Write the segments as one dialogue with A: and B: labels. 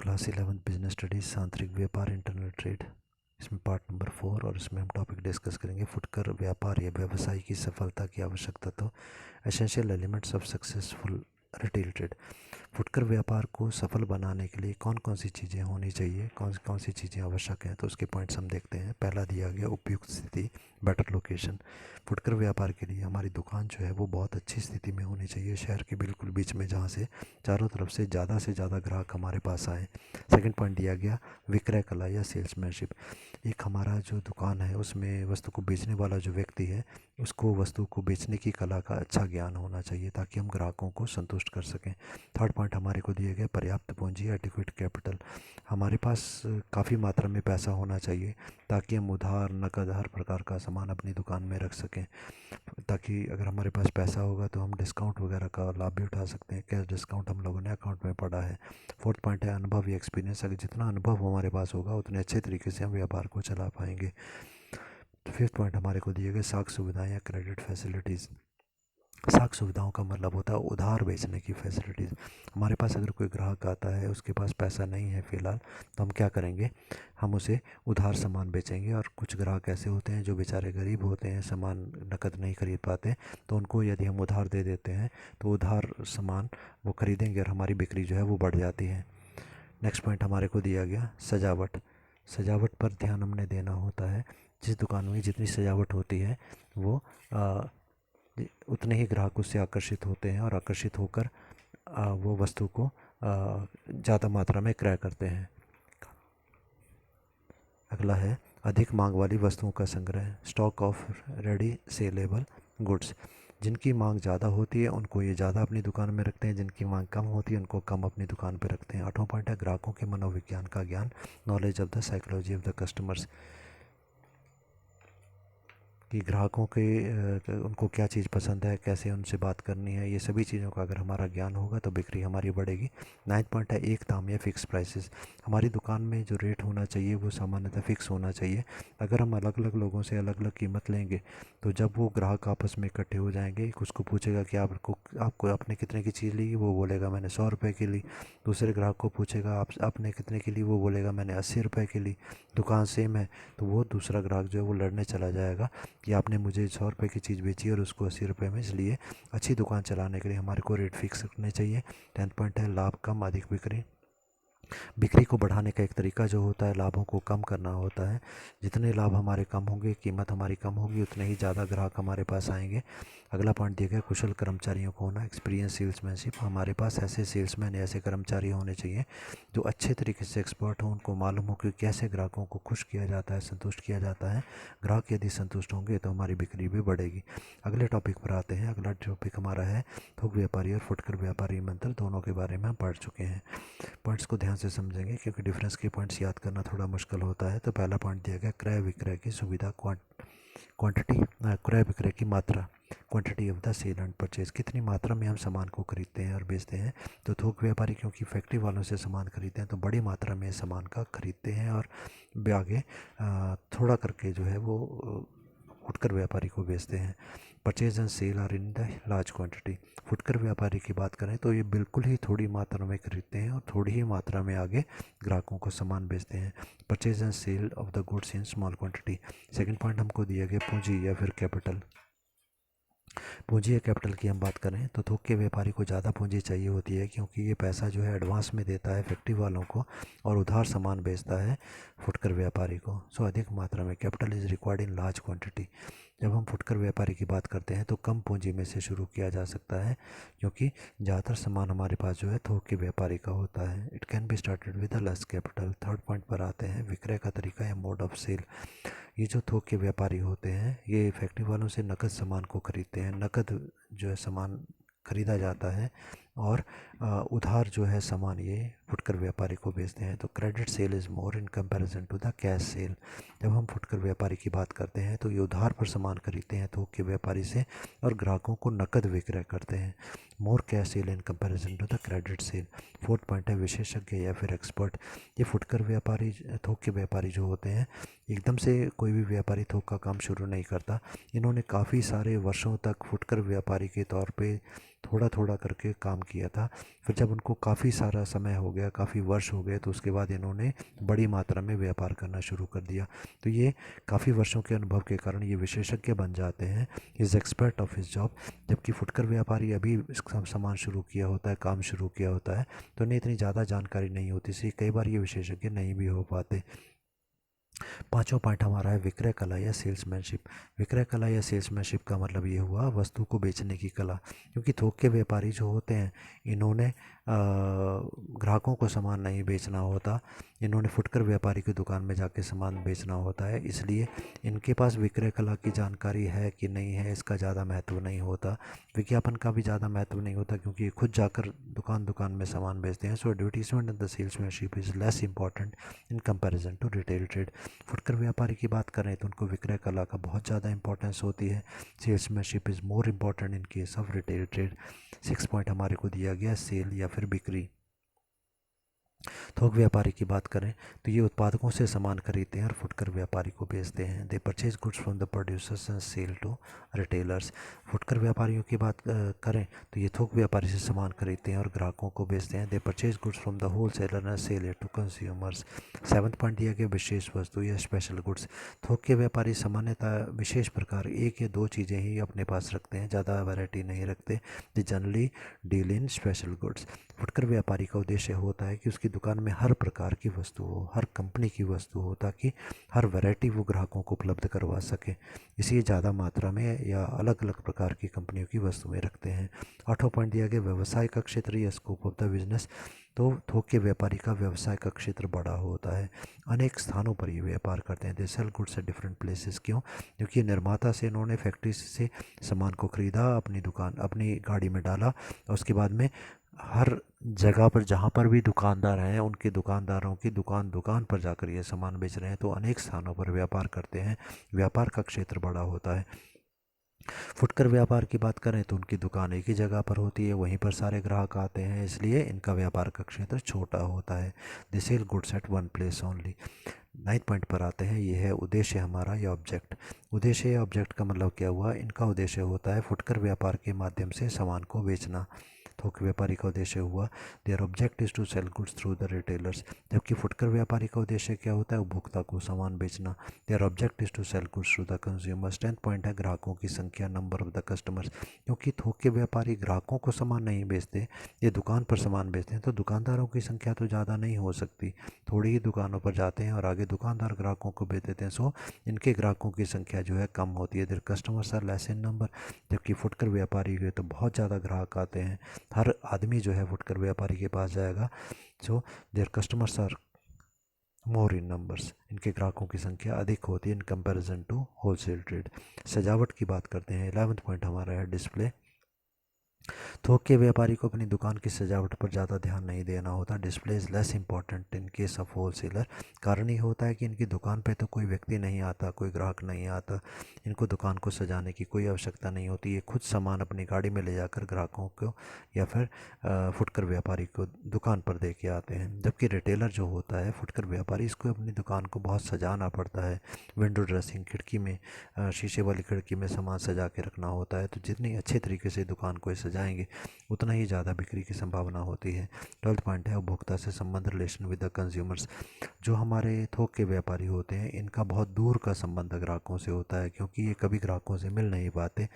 A: Class 11 business studies आंतरिक व्यापार internal trade. इसमें पार्ट नंबर 4 और इसमें हम टॉपिक डिस्कस करेंगे फुटकर व्यापार या व्यवसाय की सफलता की आवश्यकता तो essential elements of successful retail trade. फुटकर व्यापार को सफल बनाने के लिए कौन कौन सी चीज़ें होनी चाहिए, कौन कौन सी चीज़ें आवश्यक हैं, तो उसके पॉइंट्स हम देखते हैं। पहला दिया गया उपयुक्त स्थिति, बेटर लोकेशन। फुटकर व्यापार के लिए हमारी दुकान जो है वो बहुत अच्छी स्थिति में होनी चाहिए, शहर के बिल्कुल बीच में, जहाँ से चारों तरफ से ज़्यादा ग्राहक हमारे पास आए। सेकंड पॉइंट दिया गया विक्रय कला या सेल्समैनशिप। एक हमारा जो दुकान है उसमें वस्तु को बेचने वाला जो व्यक्ति है उसको वस्तु को बेचने की कला का अच्छा ज्ञान होना चाहिए ताकि हम ग्राहकों को संतुष्ट कर सकें। थर्ड पॉइंट हमारे को दिए गए पर्याप्त पूंजी, एडिक्वेट कैपिटल। हमारे पास काफ़ी मात्रा में पैसा होना चाहिए ताकि हम उधार, नकद, हर प्रकार का सामान अपनी दुकान में रख सकें, ताकि अगर हमारे पास पैसा होगा तो हम डिस्काउंट वगैरह का लाभ भी उठा सकते हैं। कैश डिस्काउंट हम लोगों ने अकाउंट में पढ़ा है। फोर्थ पॉइंट है अनुभव या एक्सपीरियंस। अगर जितना अनुभव हमारे पास होगा उतने अच्छे तरीके से हम व्यापार को चला पाएंगे। फिफ्थ पॉइंट हमारे को दिए गए साख सुविधाएं या क्रेडिट फैसिलिटीज़। साख सुविधाओं का मतलब होता है उधार बेचने की फैसिलिटीज़। हमारे पास अगर कोई ग्राहक आता है, उसके पास पैसा नहीं है फ़िलहाल, तो हम क्या करेंगे, हम उसे उधार सामान बेचेंगे। और कुछ ग्राहक ऐसे होते हैं जो बेचारे गरीब होते हैं, सामान नकद नहीं खरीद पाते, तो उनको यदि हम उधार दे देते हैं तो उधार सामान वो खरीदेंगे और हमारी बिक्री जो है वो बढ़ जाती है। नेक्स्ट पॉइंट हमारे को दिया गया सजावट। सजावट पर ध्यान हमने देना होता है। जिस दुकान में जितनी सजावट होती है वो उतने ही ग्राहक उससे आकर्षित होते हैं और आकर्षित होकर वो वस्तु को ज़्यादा मात्रा में क्रय करते हैं। अगला है अधिक मांग वाली वस्तुओं का संग्रह, stock of ready saleable goods. जिनकी मांग ज़्यादा होती है उनको ये ज़्यादा अपनी दुकान में रखते हैं, जिनकी मांग कम होती है उनको कम अपनी दुकान पर रखते हैं। आठवां पॉइंट है ग्राहकों के मनोविज्ञान का ज्ञान, knowledge of the psychology of the customers. कि ग्राहकों के उनको क्या चीज़ पसंद है, कैसे उनसे बात करनी है, ये सभी चीज़ों का अगर हमारा ज्ञान होगा तो बिक्री हमारी बढ़ेगी। नाइन्थ पॉइंट है एक दाम या फिक्स प्राइसेस। हमारी दुकान में जो रेट होना चाहिए वो सामान्यतः फिक्स होना चाहिए। अगर हम अलग अलग लोगों से अलग अलग कीमत लेंगे तो जब वो ग्राहक आपस में इकट्ठे हो जाएंगे, एक उसको पूछेगा कि आपको आपने कितने की चीज़ ली, वो बोलेगा मैंने 100 रुपये की ली। दूसरे ग्राहक को पूछेगा आपने कितने की ली, वो बोलेगा मैंने 80 रुपये की ली। दुकान सेम है तो वो दूसरा ग्राहक जो है वो लड़ने चला जाएगा कि आपने मुझे 100 रुपये की चीज़ बेची और उसको 80 रुपये में। इसलिए अच्छी दुकान चलाने के लिए हमारे को रेट फिक्स रखने चाहिए। 10th पॉइंट है लाभ कम अधिक बिक्री। बिक्री को बढ़ाने का एक तरीका जो होता है लाभों को कम करना होता है। जितने लाभ हमारे कम होंगे, कीमत हमारी कम होगी, उतने ही ज़्यादा ग्राहक हमारे पास आएंगे। अगला पॉइंट दिया गया कुशल कर्मचारियों को होना, एक्सपीरियंस सेल्समैनशिप। हमारे पास ऐसे सेल्समैन या ऐसे कर्मचारी होने चाहिए जो अच्छे तरीके से एक्सपर्ट हों, उनको मालूम हो कि कैसे ग्राहकों को खुश किया जाता है, संतुष्ट किया जाता है। ग्राहक यदि संतुष्ट होंगे तो हमारी बिक्री भी बढ़ेगी। अगले टॉपिक पर आते हैं। अगला टॉपिक हमारा है थोक व्यापारी और फुटकर व्यापारी मंत्र, दोनों के बारे में हम पढ़ चुके हैं। पॉइंट्स को ध्यान से समझेंगे क्योंकि डिफरेंस के पॉइंट्स याद करना थोड़ा मुश्किल होता है। तो पहला पॉइंट दिया गया क्रय विक्रय की सुविधा, क्वांटिटी, क्रय विक्रय की मात्रा, quantity of the sale and purchase. कितनी मात्रा में हम सामान को खरीदते हैं और बेचते हैं। तो थोक व्यापारी क्योंकि फैक्ट्री वालों से सामान खरीदते हैं तो बड़ी मात्रा में सामान का खरीदते हैं और आगे थोड़ा करके जो है वो फुटकर व्यापारी को बेचते हैं। Purchase and sale are in the large quantity. फुटकर व्यापारी की बात करें तो ये बिल्कुल ही थोड़ी मात्रा में खरीदते हैं और थोड़ी ही मात्रा में आगे ग्राहकों को सामान बेचते हैं। Purchase and sale of the goods in small quantity. Second point हमको दिया गया पूंजी या फिर कैपिटल। पूंजी या कैपिटल की हम बात करें तो थोक के व्यापारी को ज़्यादा पूंजी चाहिए होती है क्योंकि ये पैसा जो है एडवांस में देता है फैक्ट्री वालों को और उधार सामान बेचता है फुटकर व्यापारी को। सो अधिक मात्रा में capital is required in large quantity. जब हम फुटकर व्यापारी की बात करते हैं तो कम पूंजी में से शुरू किया जा सकता है क्योंकि ज़्यादातर सामान हमारे पास जो है थोक के व्यापारी का होता है। It can be started with a less capital. Third point पर आते हैं विक्रय का तरीका या मोड ऑफ सेल। ये जो थोक के व्यापारी होते हैं ये फैक्ट्री वालों से नकद सामान को खरीदते हैं। नकद जो है सामान खरीदा जाता है और उधार जो है सामान ये फुटकर व्यापारी को बेचते हैं। तो credit sale is more in comparison to the cash sale. जब हम फुटकर व्यापारी की बात करते हैं तो ये उधार पर सामान खरीदते हैं थोक के व्यापारी से और ग्राहकों को नकद विक्रय करते हैं। More cash sale in comparison to the credit sale. Fourth point है विशेषज्ञ या फिर एक्सपर्ट। ये फुटकर व्यापारी, थोक के व्यापारी जो होते हैं, एकदम से कोई भी व्यापारी थोक का काम शुरू नहीं करता। इन्होंने काफ़ी सारे वर्षों तक फुटकर व्यापारी के तौर पे थोड़ा थोड़ा करके काम किया था। फिर जब उनको काफ़ी सारा समय हो गया, काफ़ी वर्ष हो गए, तो उसके बाद इन्होंने बड़ी मात्रा में व्यापार करना शुरू कर दिया। तो ये काफ़ी वर्षों के अनुभव के कारण ये विशेषज्ञ बन जाते हैं, is expert of his job. जबकि फुटकर व्यापारी अभी सामान शुरू किया होता है, काम शुरू किया होता है, तो उन्हें इतनी ज़्यादा जानकारी नहीं होती, इसलिए कई बार ये विशेषज्ञ नहीं भी हो पाते। पांचवा पॉइंट हमारा है विक्रय कला या सेल्समैनशिप। विक्रय कला या सेल्समैनशिप का मतलब ये हुआ वस्तु को बेचने की कला। क्योंकि थोक के व्यापारी जो होते हैं, इन्होंने ग्राहकों को सामान नहीं बेचना होता, इन्होंने फुटकर व्यापारी की दुकान में जाके सामान बेचना होता है, इसलिए इनके पास विक्रय कला की जानकारी है कि नहीं है इसका ज़्यादा महत्व नहीं होता। विज्ञापन का भी ज़्यादा महत्व नहीं होता, क्योंकि ये खुद जाकर दुकान दुकान में सामान बेचते हैं। So advertisement and the salesmanship is less important in comparison to retail trade. फुटकर व्यापारी की बात करें तो उनको विक्रय कला का बहुत ज़्यादा इंपॉर्टेंस होती है। Salesmanship is more important in case of retail trade. 6 point हमारे को दिया गया सेल या फिर बिक्री। थोक व्यापारी की बात करें तो ये उत्पादकों से सामान खरीदते हैं और फुटकर व्यापारी को बेचते हैं। They purchase goods from the producers and sell to retailers. फुटकर व्यापारियों की बात करें तो ये थोक व्यापारी से सामान खरीदते हैं और ग्राहकों को बेचते हैं। They purchase goods from the whole seller and sell it to consumers. 7th point दिया गया विशेष वस्तु या स्पेशल गुड्स। थोक के व्यापारी सामान्यतः विशेष प्रकार एक या दो चीज़ें ही अपने पास रखते हैं, ज़्यादा वैरायटी नहीं रखते। They generally deal in special goods. फुटकर व्यापारी का उद्देश्य होता है कि उसकी दुकान में हर प्रकार की वस्तु हो, हर कंपनी की वस्तु हो, ताकि हर वैरायटी वो ग्राहकों को उपलब्ध करवा सके। इसीलिए ज़्यादा मात्रा में या अलग अलग प्रकार की कंपनियों की वस्तुएं रखते हैं। 8वां पॉइंट दिया गया व्यवसाय का क्षेत्र या स्कोप ऑफ द बिजनेस। तो थोक के व्यापारी का व्यवसाय का क्षेत्र बड़ा होता है, अनेक स्थानों पर ये व्यापार करते हैं। They sell goods at different places. क्यों? क्योंकि निर्माता से इन्होंने फैक्ट्री से सामान को खरीदा, अपनी दुकान अपनी गाड़ी में डाला, और उसके बाद में हर जगह पर जहाँ पर भी दुकानदार हैं, उनके दुकानदारों की दुकान दुकान पर जाकर ये सामान बेच रहे हैं। तो अनेक स्थानों पर व्यापार करते हैं, व्यापार का क्षेत्र बड़ा होता है। फुटकर व्यापार की बात करें तो उनकी दुकान एक ही जगह पर होती है, वहीं पर सारे ग्राहक आते हैं, इसलिए इनका व्यापार का क्षेत्र छोटा होता है। They sell goods at one place only. 9th point पर आते हैं, ये है उद्देश्य हमारा या ऑब्जेक्ट। उद्देश्य या ऑब्जेक्ट का मतलब क्या हुआ? इनका उद्देश्य होता है फुटकर व्यापार के माध्यम से सामान को बेचना। थोक व्यापारी का उद्देश्य हुआ their object is to sell goods through the retailers. जबकि फुटकर व्यापारी का उद्देश्य क्या होता है? उपभोक्ता को सामान बेचना। Their object is to sell goods through the consumers. 10th point है ग्राहकों की संख्या, नंबर ऑफ द कस्टमर्स। क्योंकि थोक के व्यापारी ग्राहकों को सामान नहीं बेचते, ये दुकान पर सामान बेचते हैं, तो दुकानदारों की संख्या तो ज़्यादा नहीं हो सकती, थोड़ी ही दुकानों पर जाते हैं और आगे दुकानदार ग्राहकों को बेच देते हैं। सो इनके ग्राहकों की संख्या जो है कम होती है। Their customers are less in number. जबकि फुटकर व्यापारी के तो बहुत ज़्यादा ग्राहक आते हैं, हर आदमी जो है फुटकर व्यापारी के पास जाएगा। So their customers are more in numbers. इनके ग्राहकों की संख्या अधिक होती है in comparison to wholesale trade. सजावट की बात करते हैं। 11th पॉइंट हमारा है डिस्प्ले। थोक के व्यापारी को अपनी दुकान की सजावट पर ज़्यादा ध्यान नहीं देना होता। Display is less important in case of wholesaler. कारण ये होता है कि इनकी दुकान पे तो कोई व्यक्ति नहीं आता, कोई ग्राहक नहीं आता, इनको दुकान को सजाने की कोई आवश्यकता नहीं होती। ये खुद सामान अपनी गाड़ी में ले जाकर ग्राहकों को या फिर फुटकर व्यापारी को दुकान पर दे के आते हैं। जबकि रिटेलर जो होता है फुटकर व्यापारी, इसको अपनी दुकान को बहुत सजाना पड़ता है। विंडो ड्रेसिंग, खिड़की में शीशे वाली खिड़की में सामान सजा के रखना होता है। तो जितनी अच्छे तरीके से दुकान को सजाएंगे उतना ही ज़्यादा बिक्री की संभावना होती है। 12th पॉइंट है उपभोक्ता से संबंध, रिलेशन विद द कंज्यूमर्स। जो हमारे थोक के व्यापारी होते हैं, इनका बहुत दूर का संबंध ग्राहकों से होता है, क्योंकि ये कभी ग्राहकों से मिल नहीं पाते।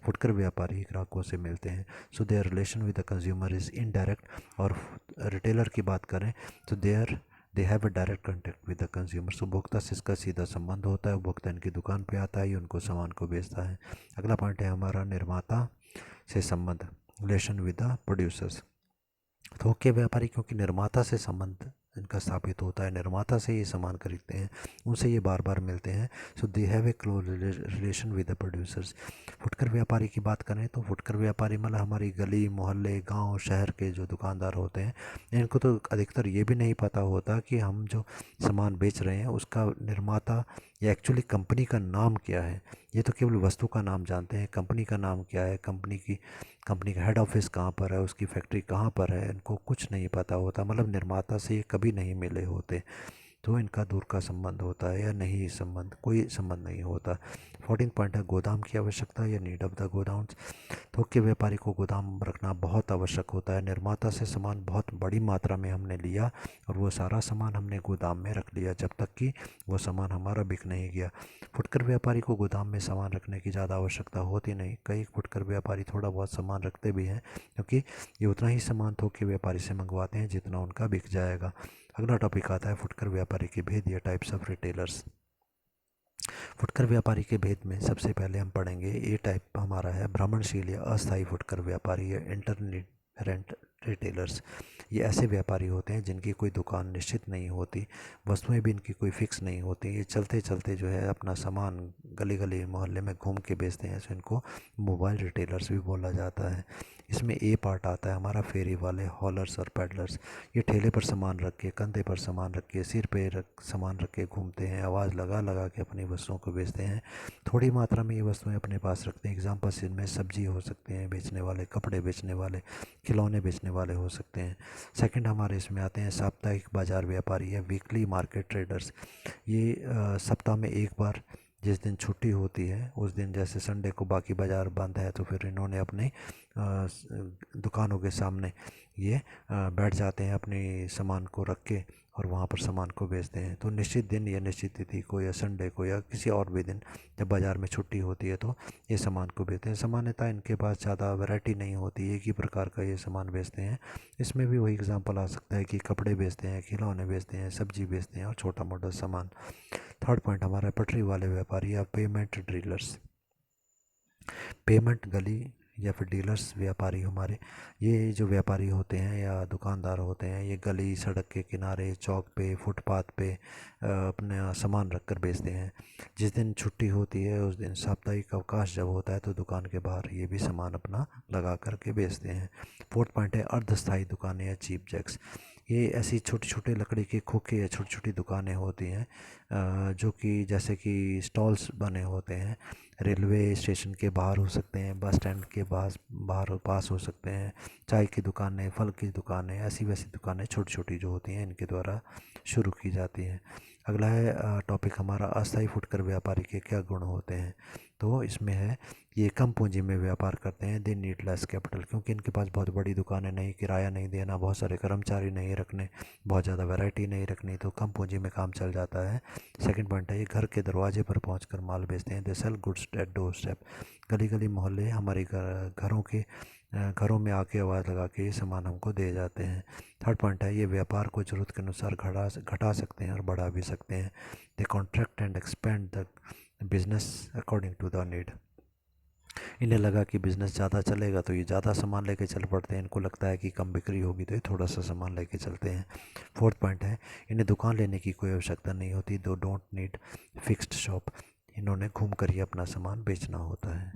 A: फुटकर व्यापारी ही ग्राहकों से मिलते हैं। So there relation with the consumer is indirect. और रिटेलर की बात करें तो they have a direct contact with the consumers. उपभोक्ता से इसका सीधा संबंध होता है, उपभोक्ता इनकी दुकान पे आता है, उनको सामान को बेचता है। अगला पॉइंट है हमारा निर्माता से संबंध, रिलेशन विद द प्रोड्यूसर्स। थोक के व्यापारी क्योंकि निर्माता से संबंध इनका स्थापित होता है, निर्माता से ये सामान खरीदते हैं, उनसे ये बार बार मिलते हैं। So they have a close relation with the producers. फुटकर व्यापारी की बात करें तो फुटकर व्यापारी मतलब हमारी गली मोहल्ले गांव शहर के जो दुकानदार होते हैं, इनको तो अधिकतर ये भी नहीं पता होता कि हम जो सामान बेच रहे हैं उसका निर्माता या एक्चुअली कंपनी का नाम क्या है। ये तो केवल वस्तु का नाम जानते हैं, कंपनी का नाम क्या है, कंपनी का हेड ऑफिस कहाँ पर है, उसकी फैक्ट्री कहाँ पर है, इनको कुछ नहीं पता होता। मतलब निर्माता से ये कभी नहीं मिले होते, तो इनका दूर का संबंध होता है या नहीं संबंध, कोई संबंध नहीं होता। 14 पॉइंट है गोदाम की आवश्यकता या नीड ऑफ द गोडाउन्स। थोक के व्यापारी को गोदाम रखना बहुत आवश्यक होता है। निर्माता से सामान बहुत बड़ी मात्रा में हमने लिया और वो सारा सामान हमने गोदाम में रख लिया जब तक कि वो सामान हमारा बिक नहीं गया। फुटकर व्यापारी को गोदाम में सामान रखने की ज़्यादा आवश्यकता होती नहीं। कई फुटकर व्यापारी थोड़ा बहुत सामान रखते भी हैं क्योंकि ये उतना ही सामान थोक के व्यापारी से मंगवाते हैं जितना उनका बिक जाएगा। अगला टॉपिक आता है फुटकर व्यापारी के भेद या टाइप्स ऑफ रिटेलर्स। फुटकर व्यापारी के भेद में सबसे पहले हम पढ़ेंगे ए टाइप हमारा है भ्रमणशील या अस्थायी फुटकर व्यापारी या इंटरनेट रिटेलर्स। ये ऐसे व्यापारी होते हैं जिनकी कोई दुकान निश्चित नहीं होती, वस्तुएं भी इनकी कोई फिक्स नहीं होती। ये चलते चलते जो है अपना सामान गली गली मोहल्ले में घूम के बेचते हैं, तो इनको मोबाइल रिटेलर्स भी बोला जाता है। इसमें ए पार्ट आता है हमारा फेरी वाले, हॉलर्स और पैडलर्स। ये ठेले पर सामान रख के, कंधे पर सामान रख के, सिर पे सामान रख के घूमते हैं, आवाज़ लगा लगा के अपनी वस्तुओं को बेचते हैं। थोड़ी मात्रा में ये वस्तुएं अपने पास रखते हैं। एग्जाम्पल्स इनमें सब्जी हो सकते हैं बेचने वाले, कपड़े बेचने वाले, खिलौने बेचने वाले हो सकते हैं। सेकंड हमारे इसमें आते हैं साप्ताहिक बाजार व्यापारी या वीकली मार्केट ट्रेडर्स। ये सप्ताह में एक बार जिस दिन छुट्टी होती है उस दिन, जैसे संडे को बाकी बाज़ार बंद है, तो फिर इन्होंने अपनी दुकानों के सामने ये बैठ जाते हैं अपनी सामान को रख के और वहाँ पर सामान को बेचते हैं। तो निश्चित दिन या निश्चित तिथि को या संडे को या किसी और भी दिन जब बाज़ार में छुट्टी होती है तो ये सामान को बेचते हैं। सामान्यतः इनके पास ज़्यादा वैरायटी नहीं होती, एक ही प्रकार का ये सामान बेचते हैं। इसमें भी वही एग्जांपल आ सकता है कि कपड़े बेचते हैं, खिलौने बेचते हैं, सब्जी बेचते हैं और छोटा मोटा सामान। थर्ड पॉइंट हमारा पटरी वाले व्यापारी या पेमेंट डीलर्स। पेमेंट गली या फिर डीलर्स व्यापारी हमारे, ये जो व्यापारी होते हैं या दुकानदार होते हैं, ये गली सड़क के किनारे, चौक पे, फुटपाथ पे अपना सामान रख कर बेचते हैं। जिस दिन छुट्टी होती है उस दिन, साप्ताहिक अवकाश जब होता है, तो दुकान के बाहर ये भी सामान अपना लगा करके बेचते हैं। फोर्थ पॉइंट है अर्धस्थायी दुकानें या चीप जैक्स। ये ऐसी छोटी छोटी लकड़ी के खोखे या छोटी छोटी दुकानें होती हैं जो कि जैसे कि स्टॉल्स बने होते हैं। रेलवे स्टेशन के बाहर हो सकते हैं, बस स्टैंड के पास हो सकते हैं। चाय की दुकानें, फल की दुकानें, ऐसी वैसी दुकानें छोटी छोटी जो होती हैं इनके द्वारा शुरू की जाती हैं। अगला है टॉपिक हमारा अस्थायी फुटकर व्यापारी के क्या गुण होते हैं। तो इसमें है ये कम पूंजी में व्यापार करते हैं। दे नीड लेस कैपिटल, क्योंकि इनके पास बहुत बड़ी दुकानें नहीं, किराया नहीं देना, बहुत सारे कर्मचारी नहीं रखने, बहुत ज़्यादा वैरायटी नहीं रखनी, तो कम पूंजी में काम चल जाता है। सेकंड पॉइंट है ये घर के दरवाजे पर पहुंचकर माल बेचते हैं। They sell goods at door step. गली गली मोहल्ले हमारे घरों में आके आवाज़ लगा के ये सामान हमको दे जाते हैं। थर्ड पॉइंट है ये व्यापार को ज़रूरत के अनुसार घटा सकते हैं और बढ़ा भी सकते हैं। They contract and expand the business according to the need. इन्हें लगा कि बिज़नेस ज़्यादा चलेगा तो ये ज़्यादा सामान लेके चल पड़ते हैं। इनको लगता है कि कम बिक्री होगी तो ये थोड़ा सा सामान लेके चलते हैं। फोर्थ पॉइंट है इन्हें दुकान लेने की कोई आवश्यकता नहीं होती। दो डोंट नीड फिक्स्ड शॉप। इन्होंने घूम कर ही अपना सामान बेचना होता है।